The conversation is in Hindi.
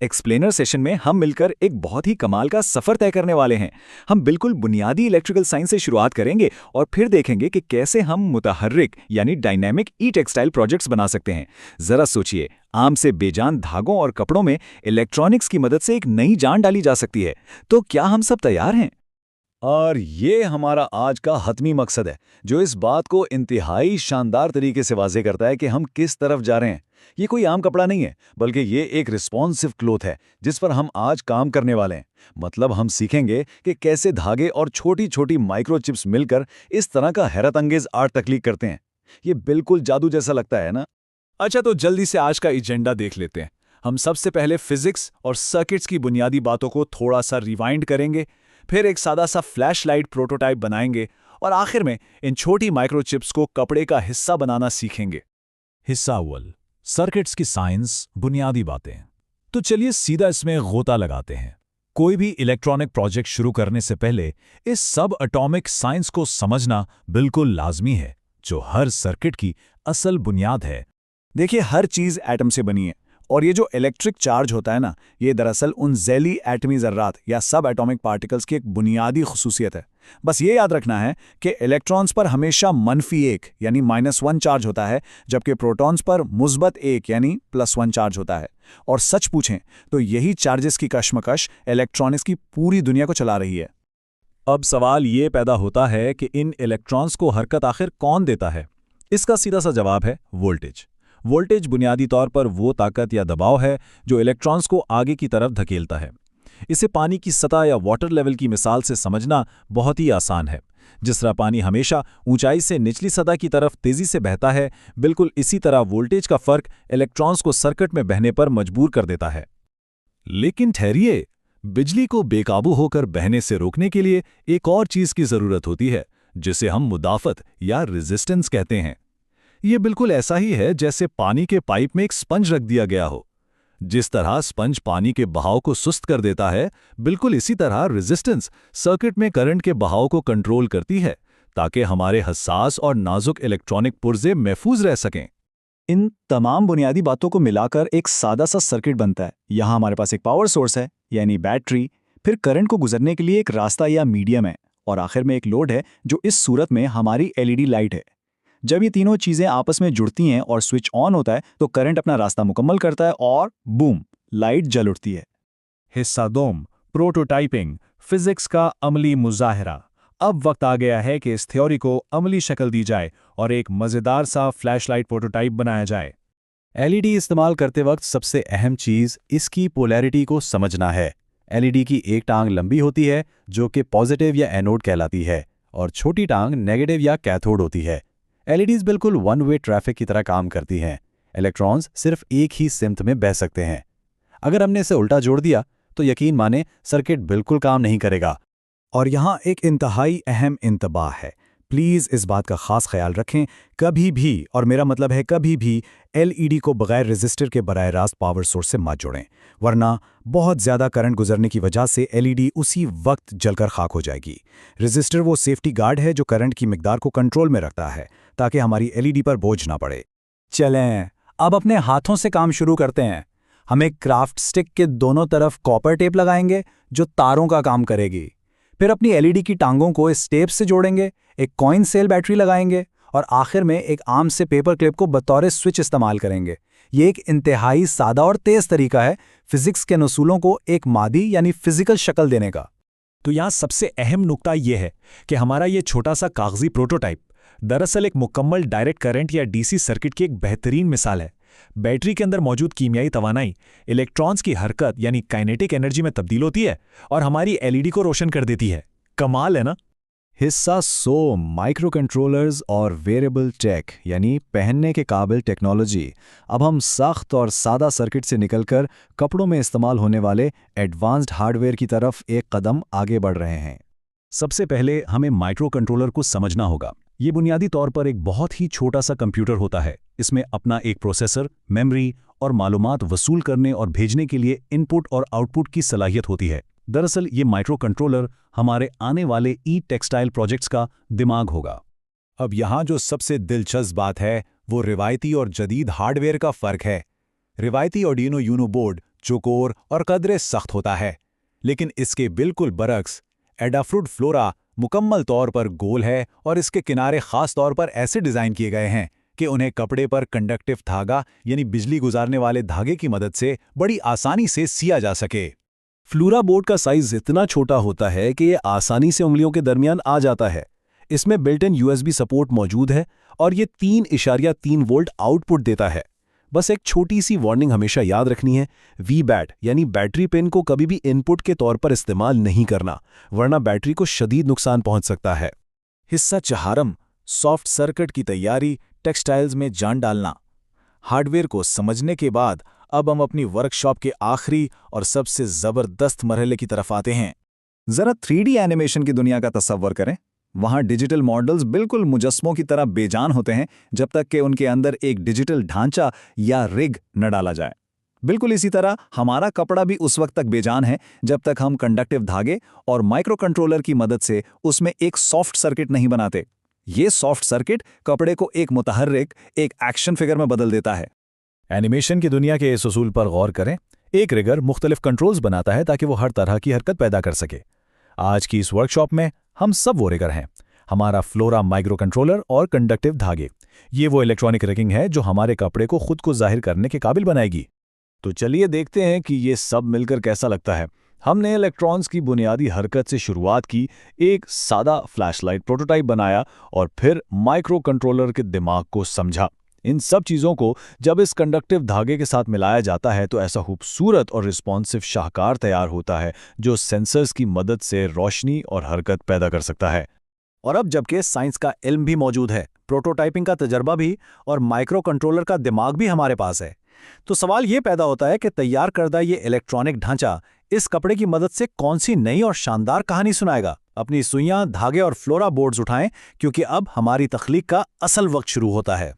एक्सप्लेनर सेशन में हम मिलकर एक बहुत ही कमाल का सफर तय करने वाले हैं। हम बिल्कुल बुनियादी इलेक्ट्रिकल साइंस से शुरुआत करेंगे और फिर देखेंगे कि कैसे हम मुतहर्रिक यानी डायनेमिक ई टेक्सटाइल प्रोजेक्ट्स बना सकते हैं। जरा सोचिए, आम से बेजान धागों और कपड़ों में इलेक्ट्रॉनिक्स की मदद से एक नई जान डाली जा सकती है। तो क्या हम सब तैयार हैं? और ये हमारा आज का हतमी मकसद है, जो इस बात को इंतहाई शानदार तरीके से वाज़ेह करता है कि हम किस तरफ जा रहे हैं। ये कोई आम कपड़ा नहीं है, बल्कि ये एक रिस्पॉन्सिव क्लोथ है जिस पर हम आज काम करने वाले हैं। मतलब हम सीखेंगे कि कैसे धागे और छोटी छोटी माइक्रोचिप्स मिलकर इस तरह का हैरत अंगेज आर्ट तख्लीक करते हैं। ये बिल्कुल जादू जैसा लगता है ना? अच्छा, तो जल्दी से आज का एजेंडा देख लेते हैं। हम सबसे पहले फिजिक्स और सर्किट्स की बुनियादी बातों को थोड़ा सा रिवाइंड करेंगे, फिर एक सादा सा फ्लैश लाइट प्रोटोटाइप बनाएंगे और आखिर में इन छोटी माइक्रोचिप्स को कपड़े का हिस्सा बनाना सीखेंगे। हिस्सा अव्वल, सर्किट्स की साइंस, बुनियादी बातें। तो चलिए सीधा इसमें गोता लगाते हैं। कोई भी इलेक्ट्रॉनिक प्रोजेक्ट शुरू करने से पहले इस सब एटॉमिक साइंस को समझना बिल्कुल लाजमी है, जो हर सर्किट की असल बुनियाद है। देखिए, हर चीज़ एटम से बनी है और ये जो इलेक्ट्रिक चार्ज होता है ना, ये दरअसल उन ज़ैली एटमी ज़र्रात या सब एटॉमिक पार्टिकल्स की एक बुनियादी खुसूसियत है। बस ये याद रखना है कि इलेक्ट्रॉन्स पर हमेशा -1 यानी -1 चार्ज होता है, जबकि प्रोटॉन्स पर +1 यानी +1 चार्ज होता है। और सच पूछें तो यही चार्जेस की कशमकश इलेक्ट्रॉनिक्स की पूरी दुनिया को चला रही है। अब सवाल ये पैदा होता है कि इन इलेक्ट्रॉन्स को हरकत आखिर कौन देता है? इसका सीधा सा जवाब है वोल्टेज। वोल्टेज बुनियादी तौर पर वो ताकत या दबाव है जो इलेक्ट्रॉन्स को आगे की तरफ धकेलता है। इसे पानी की सतह या वाटर लेवल की मिसाल से समझना बहुत ही आसान है। जिस तरह पानी हमेशा ऊंचाई से निचली सतह की तरफ तेजी से बहता है, बिल्कुल इसी तरह वोल्टेज का फर्क इलेक्ट्रॉन्स को सर्किट में बहने पर मजबूर कर देता है। लेकिन ठहरिए, बिजली को बेकाबू होकर बहने से रोकने के लिए एक और चीज की जरूरत होती है, जिसे हम मुदाफत या रेजिस्टेंस कहते हैं। ये बिल्कुल ऐसा ही है जैसे पानी के पाइप में एक स्पंज रख दिया गया हो। जिस तरह स्पंज पानी के बहाव को सुस्त कर देता है, बिल्कुल इसी तरह रेजिस्टेंस सर्किट में करंट के बहाव को कंट्रोल करती है, ताकि हमारे हसास और नाजुक इलेक्ट्रॉनिक पुर्जे महफूज रह सकें। इन तमाम बुनियादी बातों को मिलाकर एक सादा सा सर्किट बनता है। यहाँ हमारे पास एक पावर सोर्स है यानी बैटरी, फिर करंट को गुजरने के लिए एक रास्ता या मीडियम है, और आखिर में एक लोड है जो इस सूरत में हमारी एलईडी लाइट है। जब ये तीनों चीजें आपस में जुड़ती हैं और स्विच ऑन होता है तो करंट अपना रास्ता मुकम्मल करता है और बूम, लाइट जल उठती है। हिस्सा दोम, प्रोटोटाइपिंग, फिजिक्स का अमली मुजाहिरा। अब वक्त आ गया है कि इस थ्योरी को अमली शक्ल दी जाए और एक मज़ेदार सा फ्लैशलाइट प्रोटोटाइप बनाया जाए। एलईडी इस्तेमाल करते वक्त सबसे अहम चीज़ इसकी पोलैरिटी को समझना है। एलईडी की एक टांग लंबी होती है जो कि पॉजिटिव या एनोड कहलाती है, और छोटी टांग नेगेटिव या कैथोड होती है। एलईडीज बिल्कुल वन वे ट्रैफिक की तरह काम करती हैं। इलेक्ट्रॉन्स सिर्फ एक ही सिमत में बह सकते हैं। अगर हमने इसे उल्टा जोड़ दिया तो यकीन माने सर्किट बिल्कुल काम नहीं करेगा। और यहाँ एक इंतहाई अहम इंतबाह है, प्लीज़ इस बात का खास ख्याल रखें, कभी भी, और मेरा मतलब है कभी भी, एलईडी को बगैर रेजिस्टर के बराह रास्त पावर सोर्स से मत जोड़ें, वरना बहुत ज़्यादा करंट गुजरने की वजह से एलईडी उसी वक्त जलकर खाक हो जाएगी। रेजिस्टर वो सेफ्टी गार्ड है जो करंट की मिकदार को कंट्रोल में रखता है ताकि हमारी एलईडी पर बोझ ना पड़े। चलें, अब अपने हाथों से काम शुरू करते हैं। हम एक क्राफ्ट स्टिक के दोनों तरफ कॉपर टेप लगाएंगे जो तारों का काम करेगी। फिर अपनी एलईडी की टांगों को इस टेप से जोड़ेंगे, एक कॉइन सेल बैटरी लगाएंगे और आखिर में एक आर्म से पेपर क्लिप को बतौर स्विच इस्तेमाल करेंगे। ये एक इंतहाई सादा और तेज तरीका है फिजिक्स के नसूलों को एक मादी यानी फिजिकल शक्ल देने का। तो यहाँ सबसे अहम नुकता यह है कि हमारा ये छोटा सा कागजी प्रोटोटाइप दरअसल एक मुकम्मल डायरेक्ट करंट या डीसी सर्किट की एक बेहतरीन मिसाल है। बैटरी के अंदर मौजूद कीमियाई तवानाई इलेक्ट्रॉन्स की हरकत यानी काइनेटिक एनर्जी में तब्दील होती है और हमारी एलईडी को रोशन कर देती है। कमाल है ना? हिस्सा माइक्रो कंट्रोलर्स और वेरिएबल टेक यानी पहनने के काबिल टेक्नोलॉजी। अब हम सख्त और सादा सर्किट से निकलकर कपड़ों में इस्तेमाल होने वाले एडवांस्ड हार्डवेयर की तरफ एक कदम आगे बढ़ रहे हैं। सबसे पहले हमें माइक्रो कंट्रोलर को समझना होगा। ये बुनियादी तौर पर एक बहुत ही छोटा सा कंप्यूटर होता है। इसमें अपना एक प्रोसेसर, मेमोरी और मालूमात वसूल करने और भेजने के लिए इनपुट और आउटपुट की सलाहियत होती है। दरअसल ये माइक्रो कंट्रोलर हमारे आने वाले ई टेक्सटाइल प्रोजेक्ट्स का दिमाग होगा। अब यहाँ जो सबसे दिलचस्प बात है वो रिवायती और जदीद हार्डवेयर का फ़र्क है। रिवायती आर्डिनो यूनो बोर्ड चौकोर और कदरे सख्त होता है। लेकिन इसके बिल्कुल बरक्स एडाफ्रूट फ्लोरा मुकम्मल तौर पर गोल है और इसके किनारे खास तौर पर ऐसे डिज़ाइन किए गए हैं कि उन्हें कपड़े पर कंडक्टिव धागा यानी बिजली गुजारने वाले धागे की मदद से बड़ी आसानी से सिया जा सके। फ्लोरा बोर्ड का साइज इतना छोटा होता है कि ये आसानी से उंगलियों के दरमियान आ जाता है। इसमें बिल्ट इन USB सपोर्ट मौजूद है और ये 3.3 वोल्ट आउटपुट देता है। बस एक छोटी सी वार्निंग हमेशा याद रखनी है, VBAT यानी बैटरी पिन को कभी भी इनपुट के तौर पर इस्तेमाल नहीं करना, वरना बैटरी को शदीद नुकसान पहुंच सकता है। हिस्सा चहारम, सॉफ्ट सर्किट की तैयारी, टेक्सटाइल्स में जान डालना। हार्डवेयर को समझने के बाद अब हम अपनी वर्कशॉप के आखिरी और सबसे ज़बरदस्त मरहले की तरफ आते हैं। ज़रा 3D एनिमेशन की दुनिया का तसव्वुर करें। वहाँ डिजिटल मॉडल्स बिल्कुल मुजस्मों की तरह बेजान होते हैं जब तक कि उनके अंदर एक डिजिटल ढांचा या रिग न डाला जाए। बिल्कुल इसी तरह हमारा कपड़ा भी उस वक्त तक बेजान है जब तक हम कंडक्टिव धागे और माइक्रो कंट्रोलर की मदद से उसमें एक सॉफ्ट सर्किट नहीं बनाते। ये सॉफ्ट सर्किट कपड़े को एक मुतहर्रिक, एक एक्शन फिगर में बदल देता है। एनिमेशन की दुनिया के इस उसूल पर गौर करें। एक रिगर मुख्तलिफ कंट्रोल्स बनाता है ताकि वो हर तरह की हरकत पैदा कर सके। आज की इस वर्कशॉप में हम सब वो रिगर हैं। हमारा फ्लोरा माइक्रो कंट्रोलर और कंडक्टिव धागे, ये वो इलेक्ट्रॉनिक रिगिंग है जो हमारे कपड़े को खुद को जाहिर करने के काबिल बनाएगी। तो चलिए देखते हैं कि ये सब मिलकर कैसा लगता है। हमने इलेक्ट्रॉन्स की बुनियादी हरकत से शुरुआत की, एक सादा फ्लैशलाइट प्रोटोटाइप बनाया और फिर माइक्रो कंट्रोलर के दिमाग को समझा। इन सब चीज़ों को जब इस कंडक्टिव धागे के साथ मिलाया जाता है तो ऐसा खूबसूरत और रिस्पॉन्सिव शाहकार तैयार होता है जो सेंसर्स की मदद से रोशनी और हरकत पैदा कर सकता है। और अब जबकि साइंस का इल्म भी मौजूद है, प्रोटोटाइपिंग का तजर्बा भी और माइक्रो कंट्रोलर का दिमाग भी हमारे पास है, तो सवाल ये पैदा होता है कि तैयार करदा ये इलेक्ट्रॉनिक ढांचा इस कपड़े की मदद से कौन सी नई और शानदार कहानी सुनाएगा। अपनी सुइयां, धागे और फ्लोरा बोर्ड्स उठाएं, क्योंकि अब हमारी तख्लीक का असल वक्त शुरू होता है।